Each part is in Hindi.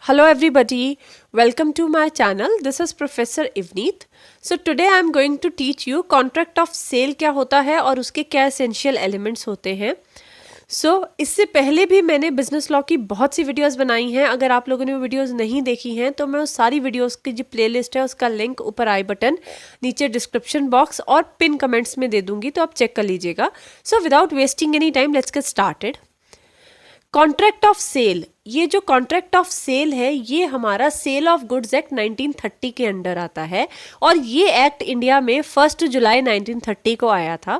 Hello everybody, welcome to my channel. This is Professor Ivneet. So today I am going to teach you contract of sale क्या होता है और उसके क्या essential elements होते हैं. इससे पहले भी मैंने बिजनेस लॉ की बहुत सी वीडियोस बनाई हैं. अगर आप लोगों ने वो वीडियोस नहीं देखी हैं तो मैं उस सारी वीडियोस की जो प्लेलिस्ट है उसका लिंक ऊपर आई बटन, नीचे डिस्क्रिप्शन बॉक्स और पिन कमेंट्स में दे दूंगी, तो आप चेक कर लीजिएगा. So without wasting any time let's get started. Contract of sale, ये जो कॉन्ट्रैक्ट ऑफ सेल है ये हमारा सेल ऑफ गुड्स एक्ट 1930 के अंडर आता है और ये एक्ट इंडिया में 1 जुलाई 1930 को आया था.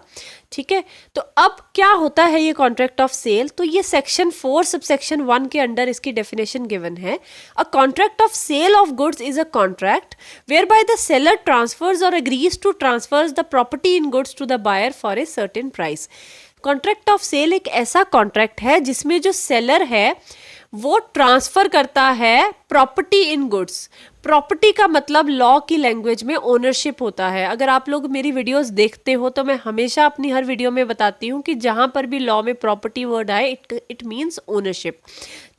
ठीक है, तो अब क्या होता है ये कॉन्ट्रैक्ट ऑफ सेल? तो ये सेक्शन 4 सबसेक्शन 1 के अंडर इसकी डेफिनेशन गिवन है. A contract of sale of goods is a contract whereby the seller transfers और agrees to transfers the property in goods to the buyer for a certain price. Contract of sale एक ऐसा कॉन्ट्रैक्ट है जिसमें जो सेलर है वो ट्रांसफर करता है प्रॉपर्टी इन गुड्स. प्रॉपर्टी का मतलब लॉ की लैंग्वेज में ओनरशिप होता है. अगर आप लोग मेरी वीडियोस देखते हो तो मैं हमेशा अपनी हर वीडियो में बताती हूँ कि जहां पर भी लॉ में प्रॉपर्टी वर्ड आए इट मीन्स ओनरशिप.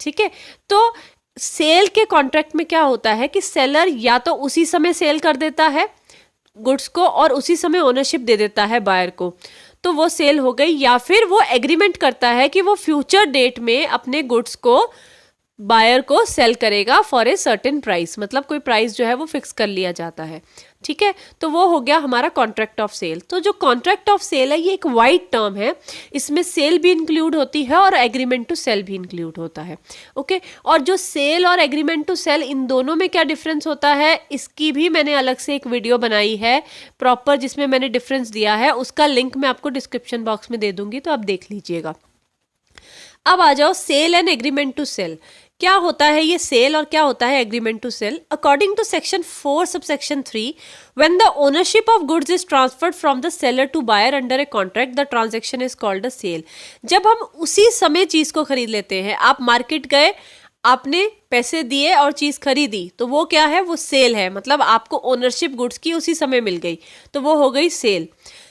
ठीक है, तो सेल के कॉन्ट्रैक्ट में क्या होता है कि सेलर या तो उसी समय सेल कर देता है गुड्स को और उसी समय ओनरशिप दे देता है बायर को, तो वो सेल हो गई, या फिर वो एग्रीमेंट करता है कि वो फ्यूचर डेट में अपने गुड्स को बायर को सेल करेगा फॉर ए सर्टेन प्राइस, मतलब कोई प्राइस जो है वो फिक्स कर लिया जाता है. ठीक है, तो वो हो गया हमारा कॉन्ट्रैक्ट ऑफ सेल. तो जो कॉन्ट्रैक्ट ऑफ सेल है ये एक वाइड टर्म है, इसमें सेल भी इंक्लूड होती है और एग्रीमेंट टू सेल भी इंक्लूड होता है. ओके, और जो सेल और एग्रीमेंट टू सेल इन दोनों में क्या डिफरेंस होता है इसकी भी मैंने अलग से एक वीडियो बनाई है प्रॉपर, जिसमें मैंने डिफरेंस दिया है. उसका लिंक मैं आपको डिस्क्रिप्शन बॉक्स में दे दूंगी, तो आप देख लीजिएगा. अब आ जाओ sale and agreement to sale. क्या होता है ये सेल और क्या होता है agreement to sale? According to section 4 subsection 3, when the ownership of goods is transferred from the seller to buyer under a contract the transaction is called a sale. जब हम उसी समय चीज को खरीद लेते हैं, आप मार्केट गए, आपने पैसे दिए और चीज खरीदी, तो वो क्या है? वो सेल है. मतलब आपको ओनरशिप गुड्स की उसी समय मिल गई, तो वो हो गई सेल.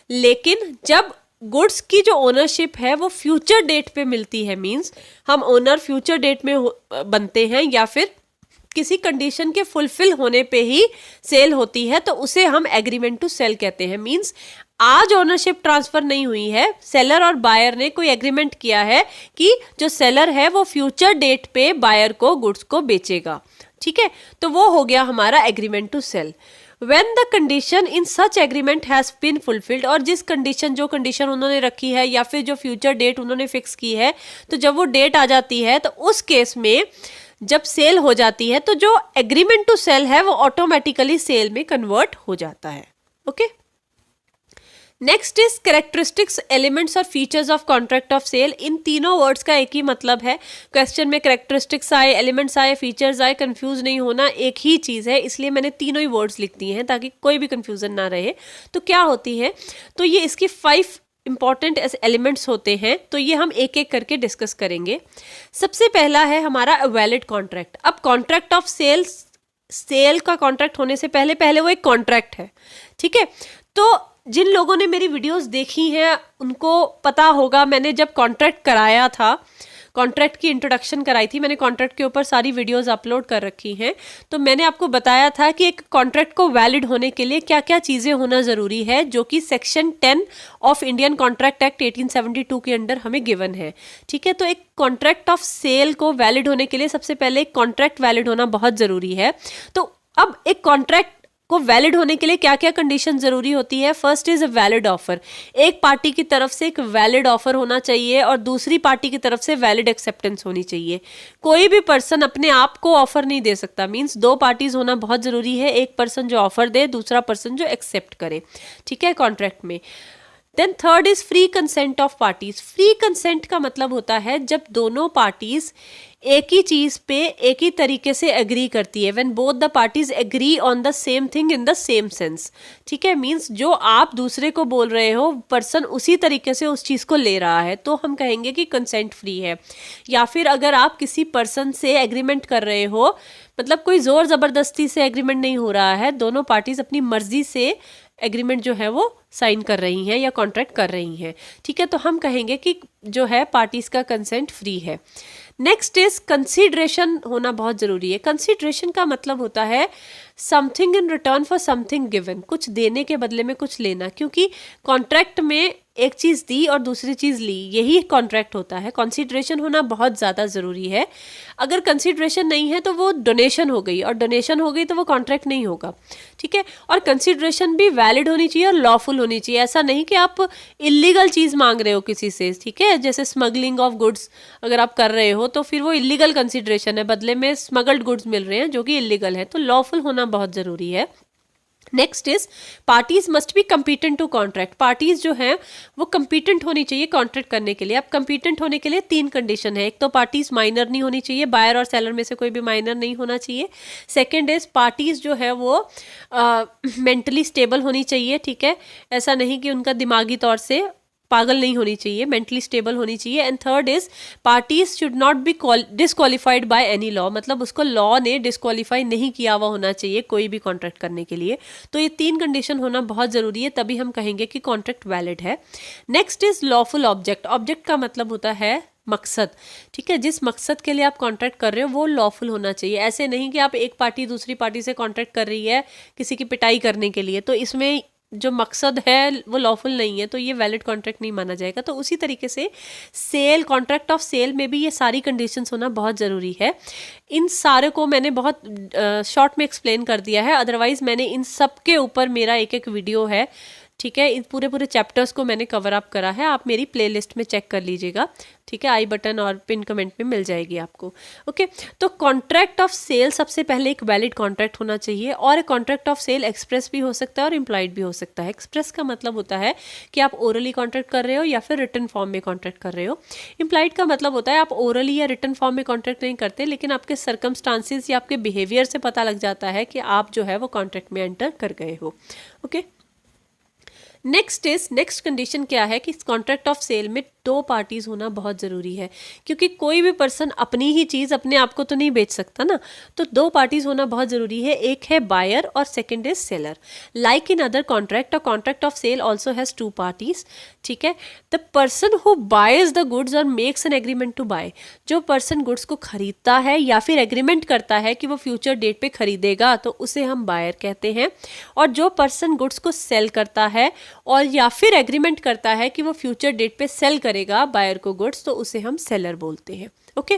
लेकिन जब गुड्स की जो ओनरशिप है वो फ्यूचर डेट पे मिलती है, मींस हम ओनर फ्यूचर डेट में बनते हैं या फिर किसी कंडीशन के फुलफिल होने पे ही सेल होती है, तो उसे हम एग्रीमेंट टू सेल कहते हैं. मींस आज ओनरशिप ट्रांसफर नहीं हुई है, सेलर और बायर ने कोई एग्रीमेंट किया है कि जो सेलर है वो फ्यूचर डेट पे बायर को गुड्स को बेचेगा. ठीक है, तो वो हो गया हमारा agreement to sale. When the condition in such agreement has been fulfilled, और जिस कंडीशन जो कंडीशन उन्होंने रखी है या फिर जो फ्यूचर डेट उन्होंने फिक्स की है, तो जब वो डेट आ जाती है तो उस केस में जब सेल हो जाती है तो जो एग्रीमेंट टू सेल है वो ऑटोमेटिकली सेल में कन्वर्ट हो जाता है. Okay, next is characteristics, elements और features of contract of sale. इन तीनों वर्ड्स का एक ही मतलब है. क्वेश्चन में कैरेक्टरिस्टिक्स आए, एलिमेंट्स आए, फीचर्स आए, कंफ्यूज नहीं होना, एक ही चीज है, इसलिए मैंने तीनों ही वर्ड्स लिख दिए हैं ताकि कोई भी कंफ्यूजन ना रहे. तो क्या होती है? तो ये इसकी 5 इंपॉर्टेंट एलिमेंट्स होते हैं, तो ये हम एक एक करके डिस्कस करेंगे. सबसे पहला है हमारा वैलिड कॉन्ट्रैक्ट. अब कॉन्ट्रैक्ट ऑफ सेल का कॉन्ट्रैक्ट होने से पहले पहले वो एक कॉन्ट्रैक्ट है. ठीक है, तो जिन लोगों ने मेरी वीडियोस देखी हैं उनको पता होगा, मैंने जब कॉन्ट्रैक्ट कराया था, कॉन्ट्रैक्ट की इंट्रोडक्शन कराई थी, मैंने कॉन्ट्रैक्ट के ऊपर सारी वीडियोस अपलोड कर रखी हैं, तो मैंने आपको बताया था कि एक कॉन्ट्रैक्ट को वैलिड होने के लिए क्या क्या चीज़ें होना ज़रूरी है, जो कि section 10 of Indian contract act 1872 के अंडर हमें गिवन है. ठीक है, तो एक कॉन्ट्रैक्ट ऑफ सेल को वैलिड होने के लिए सबसे पहले एक कॉन्ट्रैक्ट वैलिड होना बहुत ज़रूरी है. तो अब एक कॉन्ट्रैक्ट को वैलिड होने के लिए क्या क्या कंडीशन जरूरी होती है? First is a valid offer. एक पार्टी की तरफ से एक वैलिड ऑफर होना चाहिए और दूसरी पार्टी की तरफ से वैलिड एक्सेप्टेंस होनी चाहिए. कोई भी पर्सन अपने आप को ऑफर नहीं दे सकता. मींस 2 पार्टीज होना बहुत जरूरी है, एक पर्सन जो ऑफर दे, दूसरा पर्सन जो एक्सेप्ट करे. ठीक है, कॉन्ट्रैक्ट में. Then third is free consent of parties. Free consent का मतलब होता है जब दोनों पार्टीज एक ही चीज पे एक ही तरीके से एग्री करती है. When both the parties agree on the same thing in the same sense. ठीक है, मींस जो आप दूसरे को बोल रहे हो पर्सन उसी तरीके से उस चीज को ले रहा है, तो हम कहेंगे कि कंसेंट फ्री है. या फिर अगर आप किसी पर्सन से एग्रीमेंट कर रहे हो, मतलब कोई जोर जबरदस्ती से एग्रीमेंट नहीं हो रहा है, दोनों पार्टीज अपनी मर्जी से एग्रीमेंट जो है वो साइन कर रही हैं या कॉन्ट्रैक्ट कर रही हैं, ठीक है। तो हम कहेंगे कि जो है पार्टीज का कंसेंट फ्री है। नेक्स्ट इज कंसीडरेशन होना बहुत जरूरी है। कंसीडरेशन का मतलब होता है something in return for something given, कुछ देने के बदले में कुछ लेना, क्योंकि कॉन्ट्रैक्ट में एक चीज़ दी और दूसरी चीज़ ली, यही कॉन्ट्रैक्ट होता है। कंसीडरेशन होना बहुत ज़्यादा ज़रूरी है। अगर कंसीडरेशन नहीं है तो वो डोनेशन हो गई, और डोनेशन हो गई तो वो कॉन्ट्रैक्ट नहीं होगा, ठीक है। और कंसीडरेशन भी वैलिड होनी चाहिए और लॉफुल होनी चाहिए। ऐसा नहीं कि आप इलीगल चीज़ मांग रहे हो किसी से, ठीक है, जैसे स्मगलिंग ऑफ गुड्स अगर आप कर रहे हो तो फिर वो इलीगल कंसीडरेशन है, बदले में स्मगल्ड गुड्स मिल रहे हैं जो कि इलीगल है। तो लॉफुल होना बहुत ज़रूरी है। Next is parties must be competent to contract. Parties जो हैं वो कम्पिटेंट होनी चाहिए कॉन्ट्रैक्ट करने के लिए। अब कम्पिटेंट होने के लिए 3 कंडीशन है। एक तो पार्टीज माइनर नहीं होनी चाहिए, बायर और सेलर में से कोई भी माइनर नहीं होना चाहिए। सेकंड इज पार्टीज जो है वो मेंटली स्टेबल होनी चाहिए, ठीक है, ऐसा नहीं कि उनका दिमागी तौर से पागल नहीं होनी चाहिए, मेंटली स्टेबल होनी चाहिए। And third is parties should not be disqualified by any law, मतलब उसको लॉ ने डिस्क्वालीफाई नहीं किया हुआ होना चाहिए कोई भी कॉन्ट्रैक्ट करने के लिए। तो ये 3 कंडीशन होना बहुत ज़रूरी है, तभी हम कहेंगे कि कॉन्ट्रैक्ट वैलिड है। Next is lawful object. Object का मतलब होता है मकसद, ठीक है, जिस मकसद के लिए आप कॉन्ट्रैक्ट कर रहे हो वो लॉफुल होना चाहिए। ऐसे नहीं कि आप एक पार्टी दूसरी पार्टी से कॉन्ट्रैक्ट कर रही है किसी की पिटाई करने के लिए, तो इसमें जो मकसद है वो लॉफुल नहीं है, तो ये वैलिड कॉन्ट्रैक्ट नहीं माना जाएगा। तो उसी तरीके से सेल, कॉन्ट्रैक्ट ऑफ सेल में भी ये सारी कंडीशंस होना बहुत ज़रूरी है। इन सारे को मैंने बहुत शॉर्ट में एक्सप्लेन कर दिया है, अदरवाइज मैंने इन सब के ऊपर मेरा एक वीडियो है, ठीक है, इन पूरे चैप्टर्स को मैंने कवर अप करा है, आप मेरी प्लेलिस्ट में चेक कर लीजिएगा, ठीक है, आई बटन और पिन कमेंट में मिल जाएगी आपको। ओके, तो कॉन्ट्रैक्ट ऑफ सेल सबसे पहले एक वैलिड कॉन्ट्रैक्ट होना चाहिए, और कॉन्ट्रैक्ट ऑफ सेल एक्सप्रेस भी हो सकता है और इम्प्लाइड भी हो सकता है। एक्सप्रेस का मतलब होता है कि आप ओरली कॉन्ट्रैक्ट कर रहे हो या फिर रिटन फॉर्म में कॉन्ट्रैक्ट कर रहे हो। इम्प्लाइड का मतलब होता है आप ओरली या रिटन फॉर्म में कॉन्ट्रैक्ट नहीं करते, लेकिन आपके सर्कमस्टांसिस या आपके बिहेवियर से पता लग जाता है कि आप जो है वो कॉन्ट्रैक्ट में एंटर कर गए हो। ओके, नेक्स्ट कंडीशन क्या है कि कॉन्ट्रैक्ट ऑफ सेल में 2 पार्टीज होना बहुत ज़रूरी है, क्योंकि कोई भी पर्सन अपनी ही चीज़ अपने आप को तो नहीं बेच सकता ना, तो 2 पार्टीज होना बहुत ज़रूरी है। एक है बायर और second is seller. Like in other contract, a contract of sale also has 2 parties, ठीक है। The person who buys the goods और makes an agreement to buy, जो पर्सन गुड्स को खरीदता है या फिर एग्रीमेंट करता है कि वो फ्यूचर डेट पे खरीदेगा, तो उसे हम बायर कहते हैं। और जो पर्सन गुड्स को सेल करता है और या फिर एग्रीमेंट करता है कि वो फ्यूचर डेट पे सेल करेगा बायर को गुड्स, तो उसे हम सेलर बोलते हैं। Okay,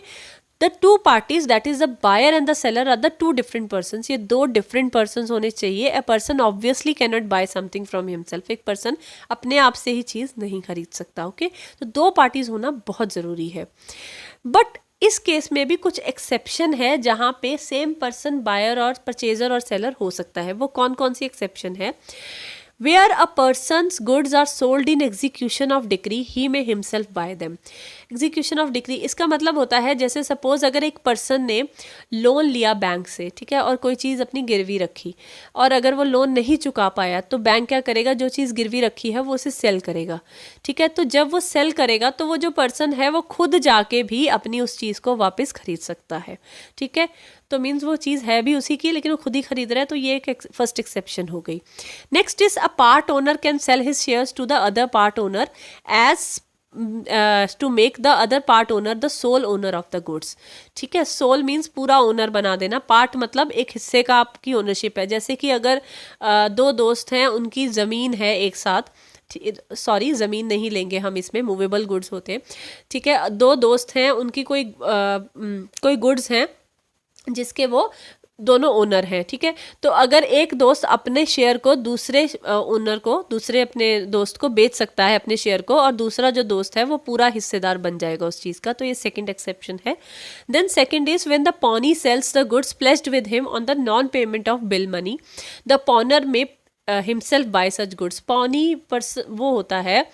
the 2 parties that is the buyer and the seller are the 2 different persons. ये 2 डिफरेंट पर्सन्स होने चाहिए। A person obviously can not buy something from himself. एक पर्सन अपने आप से ही चीज़ नहीं खरीद सकता। ओके, तो 2 पार्टीज होना बहुत ज़रूरी है। बट इस केस में भी कुछ एक्सेप्शन है जहाँ पे सेम पर्सन बायर और परचेजर और सेलर हो सकता है। वो कौन कौन सी एक्सेप्शन है? Where a person's goods are sold in execution of decree, he may himself buy them. Execution of decree, इसका मतलब होता है जैसे सपोज अगर एक पर्सन ने लोन लिया बैंक से, ठीक है, और कोई चीज़ अपनी गिरवी रखी, और अगर वो लोन नहीं चुका पाया तो बैंक क्या करेगा, जो चीज़ गिरवी रखी है वो उसे सेल करेगा, ठीक है। तो जब वो सेल करेगा तो वो जो पर्सन है वो खुद जाके भी अपनी उस चीज़ को वापस खरीद सकता है, ठीक है। तो मीन्स वो चीज़ है भी उसी की, लेकिन वो खुद ही खरीद रहा है, तो ये एक फर्स्ट एक्सेप्शन हो गई। Next is a part owner can sell his shares to the other part owner as to make the other part owner the sole owner of the goods, ठीक है। सोल मीन्स पूरा ओनर बना देना, पार्ट मतलब एक हिस्से का आपकी ओनरशिप है। जैसे कि अगर 2 दोस्त हैं, उनकी ज़मीन है एक साथ, सॉरी ज़मीन नहीं लेंगे हम, इसमें मूवेबल गुड्स होते हैं, ठीक है। 2 दोस्त हैं, उनकी कोई गुड्स हैं जिसके वो दोनों ओनर हैं, ठीक है। तो अगर एक दोस्त अपने शेयर को दूसरे ओनर को, दूसरे अपने दोस्त को बेच सकता है अपने शेयर को, और दूसरा जो दोस्त है वो पूरा हिस्सेदार बन जाएगा उस चीज़ का, तो ये सेकंड एक्सेप्शन है। Then second is when the pawnee sells the goods placed with him on the non payment of bill money, the pawnor may himself buy such goods. Pawnee वो होता है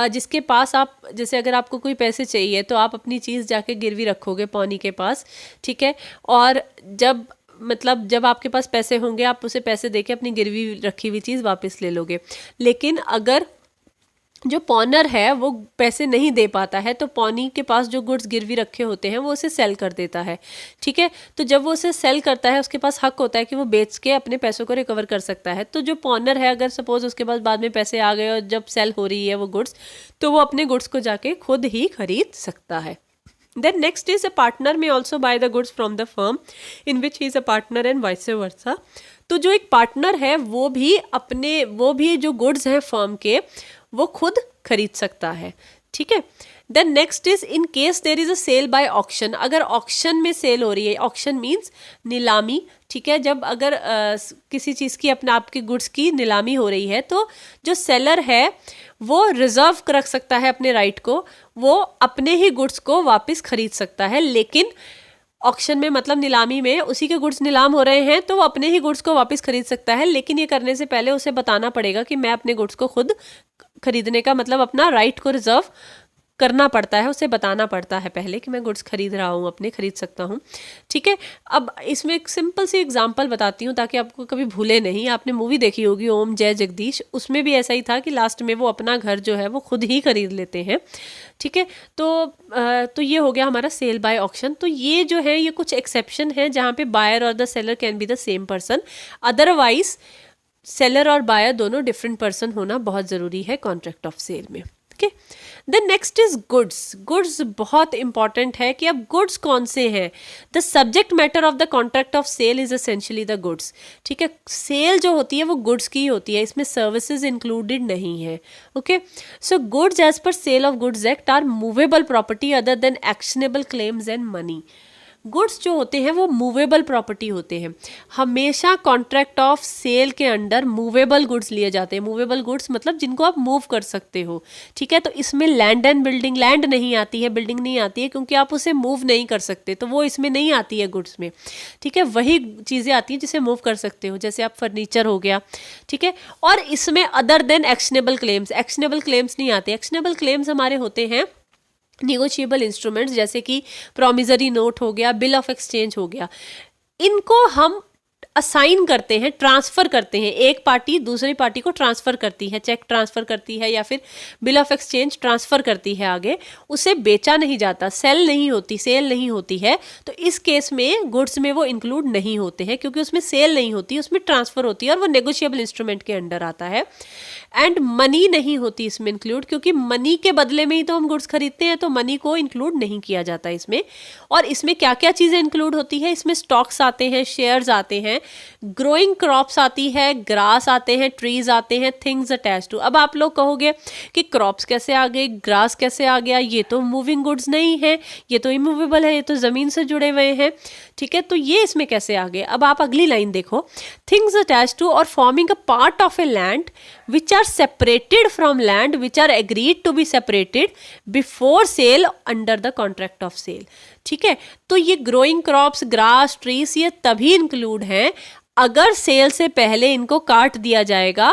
जिसके पास आप, जैसे अगर आपको कोई पैसे चाहिए तो आप अपनी चीज़ जाके गिरवी रखोगे पॉनी के पास, ठीक है, और जब आपके पास पैसे होंगे आप उसे पैसे देके अपनी गिरवी रखी हुई चीज़ वापस ले लोगे। लेकिन अगर जो पॉनर है वो पैसे नहीं दे पाता है, तो पॉनी के पास जो गुड्स गिरवी रखे होते हैं वो उसे सेल कर देता है, ठीक है। तो जब वो उसे सेल करता है उसके पास हक होता है कि वो बेच के अपने पैसों को रिकवर कर सकता है। तो जो पॉनर है, अगर सपोज उसके पास बाद में पैसे आ गए और जब सेल हो रही है वो गुड्स, तो वो अपने गुड्स को जाके खुद ही खरीद सकता है। Then next is a partner may also buy the goods from the firm in which he is a partner and vice versa. तो जो एक पार्टनर है वो भी जो गुड्स हैं फर्म के वो खुद खरीद सकता है, ठीक है। Then next is in case there is a sale by auction, अगर ऑक्शन में सेल हो रही है, ऑक्शन मीन्स नीलामी, ठीक है। जब अगर किसी चीज़ की अपने आपके गुड्स की नीलामी हो रही है तो जो सेलर है वो रिजर्व रख सकता है अपने राइट को, वो अपने ही गुड्स को वापस खरीद सकता है। लेकिन ऑक्शन में मतलब नीलामी में उसी के गुड्स नीलाम हो रहे हैं तो वो अपने ही गुड्स को वापस खरीद सकता है, लेकिन ये करने से पहले उसे बताना पड़ेगा कि मैं अपने गुड्स को खुद खरीदने का मतलब अपना राइट को रिजर्व करना पड़ता है, उसे बताना पड़ता है पहले कि मैं गुड्स खरीद रहा हूँ, अपने खरीद सकता हूँ, ठीक है। अब इसमें एक सिंपल सी एग्जांपल बताती हूँ ताकि आपको कभी भूले नहीं। आपने मूवी देखी होगी ओम जय जगदीश, उसमें भी ऐसा ही था कि लास्ट में वो अपना घर जो है वो खुद ही खरीद लेते हैं, ठीक है। तो ये हो गया हमारा सेल बाय ऑक्शन। तो ये जो है ये कुछ एक्सेप्शन है जहाँ पे बायर और the seller can be the same person, otherwise seller और बायर दोनों डिफरेंट पर्सन होना बहुत ज़रूरी है कॉन्ट्रैक्ट ऑफ सेल में, okay. Then next is goods. Goods बहुत इंपॉर्टेंट है कि अब गुड्स कौन से हैं। The subject matter of the contract of sale is essentially the goods, ठीक है। सेल जो होती है वो गुड्स की ही होती है, इसमें सर्विसेज इंक्लूडेड नहीं है, okay. So goods as per sale of goods act are movable property other than actionable claims and money. Goods जो होते हैं वो मूवेबल प्रॉपर्टी होते हैं। हमेशा कॉन्ट्रैक्ट ऑफ सेल के अंडर मूवेबल गुड्स लिए जाते हैं। मूवेबल गुड्स मतलब जिनको आप मूव कर सकते हो, ठीक है। तो इसमें लैंड एंड बिल्डिंग, लैंड नहीं आती है, बिल्डिंग नहीं आती है, क्योंकि आप उसे मूव नहीं कर सकते, तो वो इसमें नहीं आती है गुड्स में, ठीक है। वही चीज़ें आती हैं जिसे मूव कर सकते हो, जैसे आप फर्नीचर हो गया, ठीक है। और इसमें other than actionable claims, actionable claims नहीं आते। एक्शनेबल क्लेम्स हमारे होते हैं निगोशिएबल इंस्ट्रूमेंट्स, जैसे कि प्रॉमिजरी नोट हो गया, बिल ऑफ एक्सचेंज हो गया। इनको हम असाइन करते हैं, ट्रांसफ़र करते हैं, एक पार्टी दूसरी पार्टी को ट्रांसफ़र करती है, चेक ट्रांसफ़र करती है या फिर बिल ऑफ एक्सचेंज ट्रांसफ़र करती है आगे, उसे बेचा नहीं जाता, सेल नहीं होती है। तो इस केस में गुड्स में वो इंक्लूड नहीं होते हैं, क्योंकि उसमें सेल नहीं होती, उसमें ट्रांसफ़र होती है और वो नेगोशिएबल इंस्ट्रूमेंट के अंडर आता है। एंड मनी नहीं होती इसमें इंक्लूड, क्योंकि मनी के बदले में ही तो हम गुड्स खरीदते हैं, तो मनी को इंक्लूड नहीं किया जाता इसमें। और इसमें क्या क्या चीज़ें इंक्लूड होती है, इसमें स्टॉक्स आते हैं, शेयर्स आते हैं, ग्रोइंग क्रॉप्स आती है, ग्रास आते हैं, ट्रीज आते हैं, थिंग्स अटैच टू। अब आप लोग कहोगे कि क्रॉप्स कैसे आ गए, ग्रास कैसे आ गया, ये तो मूविंग गुड्स नहीं है, ये तो इमूवेबल है, ये तो ज़मीन से जुड़े हुए हैं, ठीक है। तो ये इसमें कैसे आ गए। अब आप अगली लाइन देखो, थिंग्स अटैच टू और forming a part of a land which are separated from land which are agreed to be separated before sale under the contract of sale, ठीक है। तो ये ग्रोइंग क्रॉप्स, ग्रास, ट्रीज ये तभी इंक्लूड हैं अगर सेल से पहले इनको काट दिया जाएगा,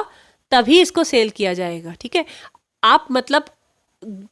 तभी इसको सेल किया जाएगा, ठीक है। आप मतलब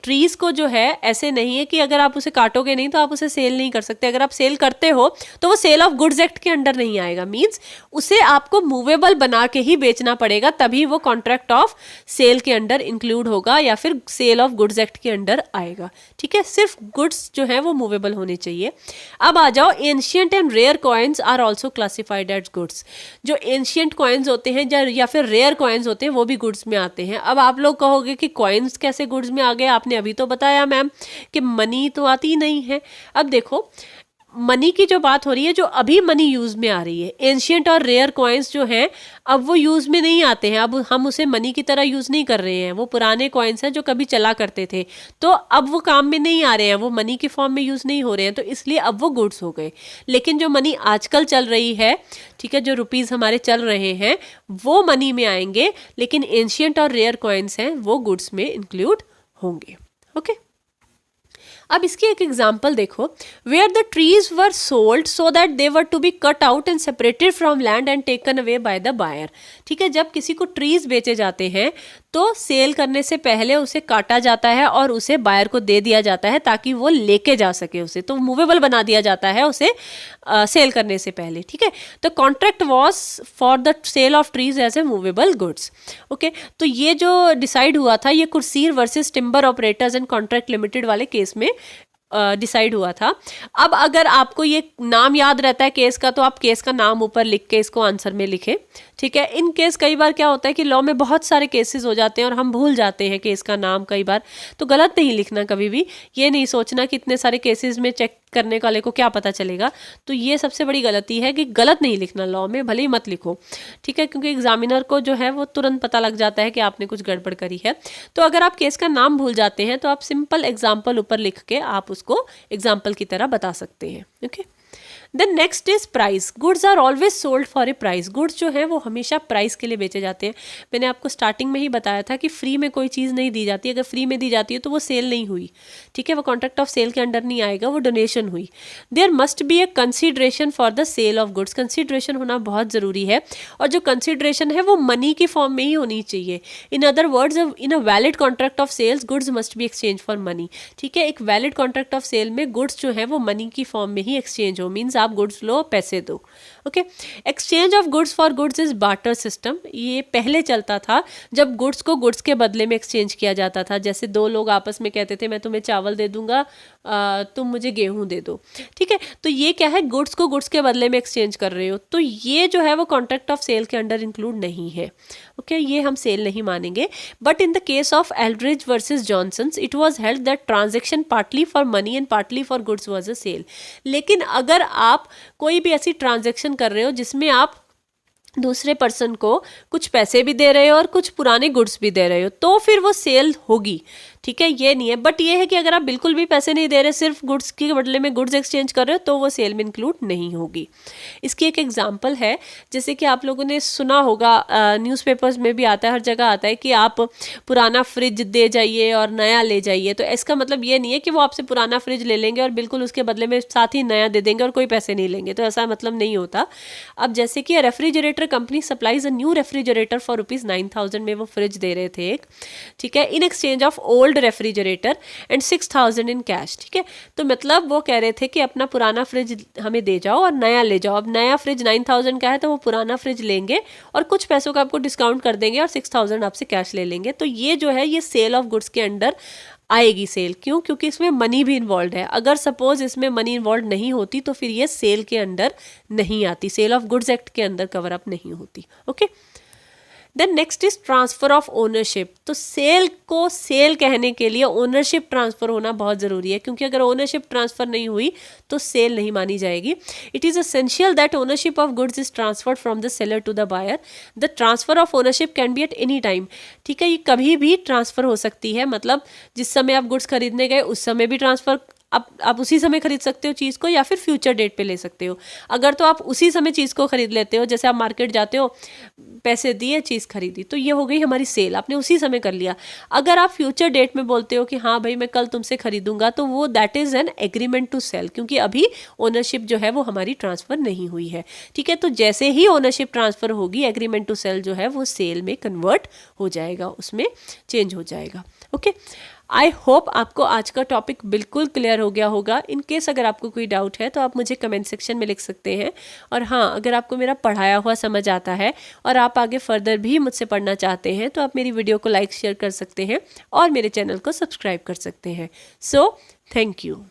ट्रीज को जो है ऐसे नहीं है कि अगर आप उसे काटोगे नहीं तो आप उसे सेल नहीं कर सकते। अगर आप सेल करते हो तो वो सेल ऑफ गुड्स एक्ट के अंडर नहीं आएगा, मींस उसे आपको मूवेबल बना के ही बेचना पड़ेगा, तभी वो कॉन्ट्रैक्ट ऑफ सेल के अंडर इंक्लूड होगा या फिर सेल ऑफ गुड्स एक्ट के अंडर आएगा, ठीक है। सिर्फ गुड्स जो है वो मूवेबल होने चाहिए। अब आ जाओ, ancient and rare coins are also classified as goods. जो एंशिएंट कॉइन्स होते हैं या फिर रेयर कॉइन्स होते हैं वो भी गुड्स में आते हैं। अब आप लोग कहोगे कि कॉइन्स कैसे गुड्स में आ, आपने अभी तो बताया मैम कि मनी तो आती नहीं है। अब देखो, मनी की जो बात हो रही है, जो अभी मनी यूज में आ रही है, एंशिएंट और रेयर कॉइन्स जो हैं अब वो यूज में नहीं आते हैं, अब हम उसे मनी की तरह यूज नहीं कर रहे हैं। वो पुराने कॉइन्स हैं जो कभी चला करते थे, तो अब वो काम में नहीं आ रहे हैं, वो मनी के फॉर्म में यूज नहीं हो रहे हैं, तो इसलिए अब वो गुड्स हो गए। लेकिन जो मनी आजकल चल रही है, ठीक है, जो रुपीज हमारे चल रहे हैं वो मनी में आएंगे, लेकिन एंशिएंट और रेयर कॉइन्स हैं वो गुड्स में इंक्लूड होंगे, ओके। अब इसकी एक एग्जाम्पल देखो, where the trees were sold so that they were to be cut out and separated from land and taken away by the buyer, ठीक है। जब किसी को ट्रीज बेचे जाते हैं तो सेल करने से पहले उसे काटा जाता है और उसे बायर को दे दिया जाता है ताकि वो लेके जा सके उसे, तो मूवेबल बना दिया जाता है उसे सेल करने से पहले, ठीक है। तो contract was for the sale of trees as a movable goods. Okay, तो ये जो डिसाइड हुआ था ये Kursell versus timber operators and contract limited वाले केस में डिसाइड हुआ था। अब अगर आपको ये नाम याद रहता है केस का, तो आप केस का नाम ऊपर लिख के इसको आंसर में लिखें, ठीक है। इन केस कई बार क्या होता है कि लॉ में बहुत सारे केसेस हो जाते हैं और हम भूल जाते हैं केस का नाम कई बार, तो गलत नहीं लिखना कभी भी। ये नहीं सोचना कि इतने सारे केसेस में चेक करने वाले को क्या पता चलेगा, तो ये सबसे बड़ी गलती है कि गलत नहीं लिखना लॉ में, भले ही मत लिखो, ठीक है, क्योंकि एग्जामिनर को जो है वो तुरंत पता लग जाता है कि आपने कुछ गड़बड़ करी है। तो अगर आप केस का नाम भूल जाते हैं तो आप सिंपल एग्जाम्पल ऊपर लिख के आप उसको एग्जाम्पल की तरह बता सकते हैं। Okay, then next is price. Goods are always sold for a price. Goods जो है वो हमेशा प्राइस के लिए बेचे जाते हैं। मैंने आपको स्टार्टिंग में ही बताया था कि फ्री में कोई चीज़ नहीं दी जाती, अगर फ्री में दी जाती है तो वो सेल नहीं हुई, ठीक है, वो कॉन्ट्रैक्ट ऑफ सेल के अंडर नहीं आएगा, वो डोनेशन हुई। There must be a consideration for the sale of goods. Consideration होना बहुत ज़रूरी है, और जो कंसिडरेशन है वो मनी की फॉर्म में ही होनी चाहिए। In other words, in a valid contract of sales goods must be exchange for money, ठीक है। एक वैलिड कॉन्ट्रैक्ट ऑफ सेल में गुड्स जो है वो मनी की फॉर्म में ही एक्सचेंज हो, मीन्स आप गुड्स लो, पैसे दो। Okay, exchange of goods for goods is barter system. ये पहले चलता था जब गुड्स को गुड्स के बदले में एक्सचेंज किया जाता था। जैसे दो लोग आपस में कहते थे मैं तुम्हें चावल दे दूंगा, तुम मुझे गेहूं दे दो, ठीक है। तो ये क्या है, गुड्स को गुड्स के बदले में एक्सचेंज कर रहे हो, तो ये जो है वो कॉन्ट्रैक्ट ऑफ सेल के अंडर इंक्लूड नहीं है। ओके, ये हम सेल नहीं मानेंगे। But in the case of Eldridge versus Johnsons it was held that transaction partly for money and partly for goods was a sale. लेकिन अगर आप कोई भी ऐसी ट्रांजैक्शन कर रहे हो जिसमें आप दूसरे पर्सन को कुछ पैसे भी दे रहे हो और कुछ पुराने गुड्स भी दे रहे हो, तो फिर वो सेल होगी, ठीक है, ये नहीं है। बट ये है कि अगर आप बिल्कुल भी पैसे नहीं दे रहे, सिर्फ गुड्स के बदले में गुड्स एक्सचेंज कर रहे हो, तो वो सेल में इंक्लूड नहीं होगी। इसकी एक एग्जांपल है, जैसे कि आप लोगों ने सुना होगा, न्यूज़पेपर्स में भी आता है, हर जगह आता है कि आप पुराना फ्रिज दे जाइए और नया ले जाइए। तो इसका मतलब ये नहीं है कि वो आपसे पुराना फ्रिज ले लेंगे और बिल्कुल उसके बदले में साथ ही नया दे देंगे और कोई पैसे नहीं लेंगे, तो ऐसा मतलब नहीं होता। अब जैसे कि refrigerator company supplies a new refrigerator for ₹9,000 में वो फ्रिज दे रहे थे एक, ठीक है, in exchange of old refrigerator and 6,000 in cash, ठीक है। तो मतलब वो कह रहे थे कि अपना पुराना फ्रिज हमें दे जाओ और नया ले जाओ। अब नया फ्रिज 9,000 का है तो वो पुराना फ्रिज लेंगे और कुछ पैसों का आपको डिस्काउंट कर देंगे और 6,000 आपसे कैश ले लेंगे। तो ये जो है ये सेल ऑफ गुड्स के अंडर आएगी सेल। क्यों? क्योंकि इसमें मनी भी इन्वॉल्व है। अगर सपोज इसमें मनी इन्वॉल्व नहीं होती तो फिर ये सेल के अंडर नहीं आती, सेल ऑफ गुड्स एक्ट के अंदर कवर अप नहीं होती। Okay, then next is transfer of ownership. तो सेल को सेल कहने के लिए ओनरशिप ट्रांसफर होना बहुत ज़रूरी है, क्योंकि अगर ओनरशिप ट्रांसफर नहीं हुई तो सेल नहीं मानी जाएगी। It is essential that ownership of goods is transferred from the seller to the buyer. The transfer of ownership can be at any time, ठीक है, ये कभी भी ट्रांसफर हो सकती है। मतलब जिस समय आप गुड्स खरीदने गए उस समय भी ट्रांसफर, आप उसी समय खरीद सकते हो चीज़ को, या फिर फ्यूचर डेट पे ले सकते हो। अगर तो आप उसी समय चीज़ को खरीद लेते हो, जैसे आप मार्केट जाते हो, पैसे दिए चीज़ खरीदी, तो ये हो गई हमारी सेल, आपने उसी समय कर लिया। अगर आप फ्यूचर डेट में बोलते हो कि हाँ भाई मैं कल तुमसे खरीदूंगा, तो वो that is an agreement to sell, क्योंकि अभी ओनरशिप जो है वो हमारी ट्रांसफ़र नहीं हुई है, ठीक है। तो जैसे ही ओनरशिप ट्रांसफ़र होगी, एग्रीमेंट टू सेल जो है वो सेल में कन्वर्ट हो जाएगा, उसमें चेंज हो जाएगा। ओके, आई होप आपको आज का टॉपिक बिल्कुल क्लियर हो गया होगा। इन केस अगर आपको कोई डाउट है तो आप मुझे कमेंट सेक्शन में लिख सकते हैं। और हाँ, अगर आपको मेरा पढ़ाया हुआ समझ आता है और आप आगे फर्दर भी मुझसे पढ़ना चाहते हैं तो आप मेरी वीडियो को लाइक शेयर कर सकते हैं और मेरे चैनल को सब्सक्राइब कर सकते हैं। So thank you.